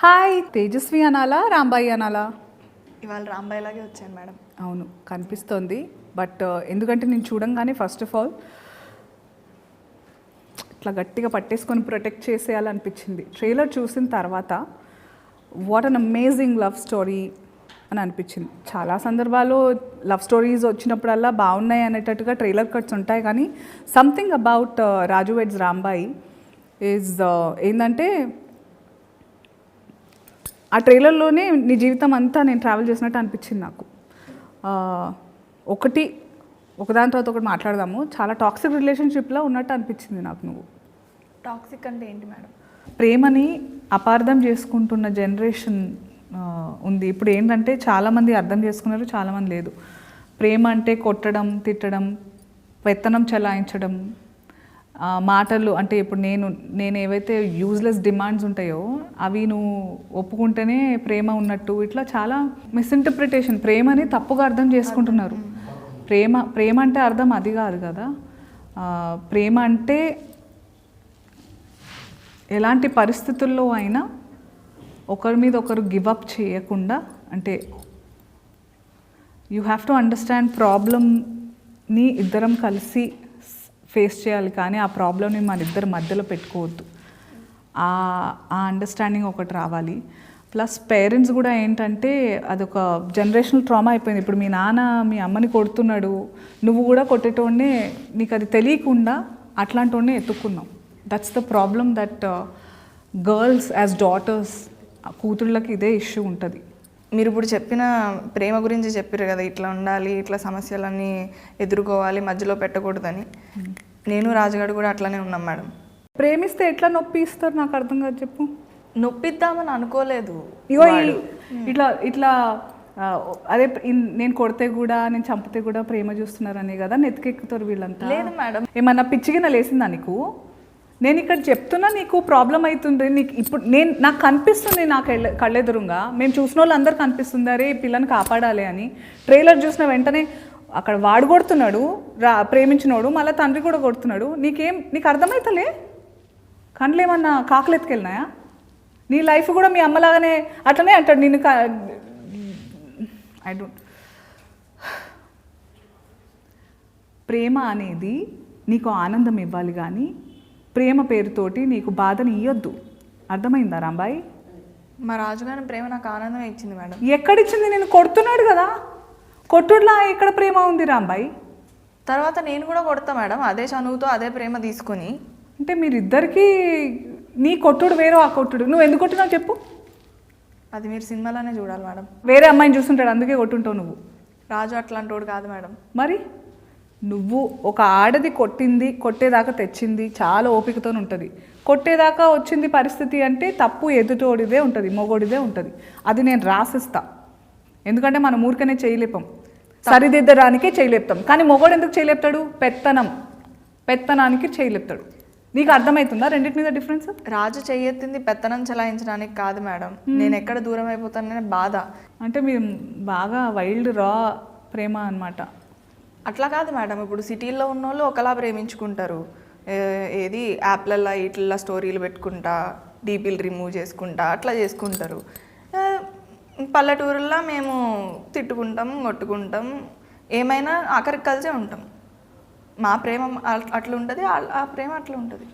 Hi Tejaswi అనాలా రాంబాయి అనాలా? ఇవాళ రాంబాయి లాగే వచ్చాను మేడం. అవును కనిపిస్తోంది. బట్ ఎందుకంటే నేను చూడంగానే ఫస్ట్ ఆఫ్ ఆల్ ఇట్లా గట్టిగా పట్టేసుకొని ప్రొటెక్ట్ చేసేయాలనిపించింది. ట్రైలర్ చూసిన తర్వాత what an amazing love story అని అనిపించింది. చాలా సందర్భాల్లో లవ్ స్టోరీస్ వచ్చినప్పుడల్లా బాగున్నాయి అనేటట్టుగా ట్రైలర్ కట్స్ ఉంటాయి, కానీ something about Raju weds Rambai is ఏంటంటే ఆ ట్రైలర్లోనే నీ జీవితం అంతా నేను ట్రావెల్ చేసినట్టు అనిపించింది నాకు. ఒకదాని తర్వాత ఒకటి మాట్లాడదాము. చాలా టాక్సిక్ రిలేషన్షిప్లో ఉన్నట్టు అనిపించింది నాకు. నువ్వు టాక్సిక్ అంటే ఏంటి మేడం? ప్రేమని అపార్థం చేసుకుంటున్న జనరేషన్ ఉంది ఇప్పుడు. ఏంటంటే చాలామంది అర్థం చేసుకున్నారు, చాలామంది లేదు. ప్రేమ అంటే కొట్టడం, తిట్టడం, పెత్తనం చలాయించడం, మాటలు అంటే ఇప్పుడు నేను ఏవైతే యూజ్లెస్ డిమాండ్స్ ఉంటాయో అవి నువ్వు ఒప్పుకుంటేనే ప్రేమ ఉన్నట్టు, ఇట్లా చాలా మిస్ఇంటర్ప్రిటేషన్. ప్రేమని తప్పుగా అర్థం చేసుకుంటున్నారు. ప్రేమ అంటే అర్థం అది కాదు కదా. ప్రేమ అంటే ఎలాంటి పరిస్థితుల్లో అయినా ఒకరి మీద ఒకరు గివ్ అప్ చేయకుండా, అంటే యూ హ్యావ్ టు అండర్స్టాండ్ ప్రాబ్లమ్ని ఇద్దరం కలిసి ఫేస్ చేయాలి, కానీ ఆ ప్రాబ్లమ్ని మన ఇద్దరి మధ్యలో పెట్టుకోవద్దు. ఆ అండర్స్టాండింగ్ ఒకటి రావాలి. ప్లస్ పేరెంట్స్ కూడా ఏంటంటే అదొక జనరేషనల్ ట్రామా అయిపోయింది. ఇప్పుడు మీ నాన్న మీ అమ్మని కొడుతున్నాడు, నువ్వు కూడా కొట్టేటోడినే, నీకు అది తెలియకుండా అట్లాంటి ఎత్తుక్కున్నావు. That's the problem that girls as daughters, కూతుళ్ళకి ఇదే ఇష్యూ ఉంటుంది. మీరు ఇప్పుడు చెప్పిన ప్రేమ గురించి చెప్పారు కదా, ఇట్లా ఉండాలి, ఇట్లా సమస్యలన్నీ ఎదుర్కోవాలి, మధ్యలో పెట్టకూడదని. నేను రాజుగాడు కూడా అట్లానే ఉన్నాం మేడం. ప్రేమిస్తే ఎట్లా నొప్పి ఇస్తారు నాకు అర్థం కాదు, చెప్పు. నొప్పిద్దామని అనుకోలేదు. ఇట్లా ఇట్లా అదే నేను కొడితే కూడా నేను చంపితే కూడా ప్రేమ చూస్తున్నారని కదా నెత్తికెక్కుతారు వీళ్ళంతా. లేదు మేడం, ఏమన్నా పిచ్చిగిన లేసిందా నీకు? నేను ఇక్కడ చెప్తున్నా నీకు ప్రాబ్లం అవుతుంది. నీకు ఇప్పుడు నాకు కనిపిస్తుంది, నాకు కళ్ళెదురుగా మేము చూసిన వాళ్ళు అందరు కనిపిస్తుంది, అరే పిల్లని కాపాడాలి అని. ట్రైలర్ చూసిన వెంటనే అక్కడ వాడు కొడుతున్నాడు, ప్రేమించినోడు, మళ్ళీ తండ్రి కూడా కొడుతున్నాడు. నీకు అర్థమవుతలే? కళ్ళు ఏమన్నా కాకులు ఎత్తుకెళ్ళినాయా? నీ లైఫ్ కూడా మీ అమ్మలాగానే అట్లనే అంటాడు నేను. I don't. ప్రేమ అనేది నీకు ఆనందం ఇవ్వాలి, కానీ ప్రేమ పేరుతోటి నీకు బాధని ఇవ్వద్దు. అర్థమైందా రాంబాయి? మా రాజుగారి ప్రేమ నాకు ఆనందం ఇచ్చింది మేడం. ఎక్కడిచ్చింది? నేను కొడుతున్నాడు కదా, కొట్టుడులా ఎక్కడ ప్రేమ ఉంది రాంబాయి? తర్వాత నేను కూడా కొడతా మేడం, అదే చనువుతో అదే ప్రేమ తీసుకొని. అంటే మీరిద్దరికీ నీ కొట్టుడు వేరు, ఆ కొట్టుడు. నువ్వు ఎందుకు కొట్టినావు చెప్పు? అది మీరు సినిమాలోనే చూడాలి మేడం. వేరే అమ్మాయిని చూస్తుంటాడు అందుకే కొట్టుంటావు నువ్వు. రాజు అట్లాంటి వాడు కాదు మేడం. మరి నువ్వు ఒక ఆడది కొట్టేదాకా తెచ్చింది చాలా ఓపికతో ఉంటుంది. కొట్టేదాకా వచ్చింది పరిస్థితి అంటే తప్పు ఎదుటోడిదే ఉంటుంది, మొగోడిదే ఉంటుంది. అది నేను రాసిస్తా. ఎందుకంటే మనం ఊరికనే చేయలేపాం, సరిదిద్దడానికే చేయలేపుతాం. కానీ మొగోడు ఎందుకు చేయలేపుతాడు? పెత్తనానికి చేయలేపుతాడు. నీకు అర్థమవుతుందా రెండింటి మీద డిఫరెన్స్? రాజు చెయ్యెత్తింది పెత్తనం చలాయించడానికి కాదు మేడం, నేను ఎక్కడ దూరం అయిపోతాననే బాధ. అంటే మీరు బాగా వైల్డ్ రా ప్రేమ అనమాట. అట్లా కాదు మేడం, ఇప్పుడు సిటీల్లో ఉన్న వాళ్ళు ఒకలా ప్రేమించుకుంటారు. ఏది యాప్లల్లో ఇట్లా స్టోరీలు పెట్టుకుంటా, డీపీలు రిమూవ్ చేసుకుంటా అట్లా చేసుకుంటారు. పల్లెటూరుల్లో మేము తిట్టుకుంటాం, కొట్టుకుంటాం, ఏమైనా ఆఖరికి కలిసే ఉంటాం. మా ప్రేమ అట్లా ఉంటుంది, ఆ ప్రేమ అట్లా ఉంటుంది.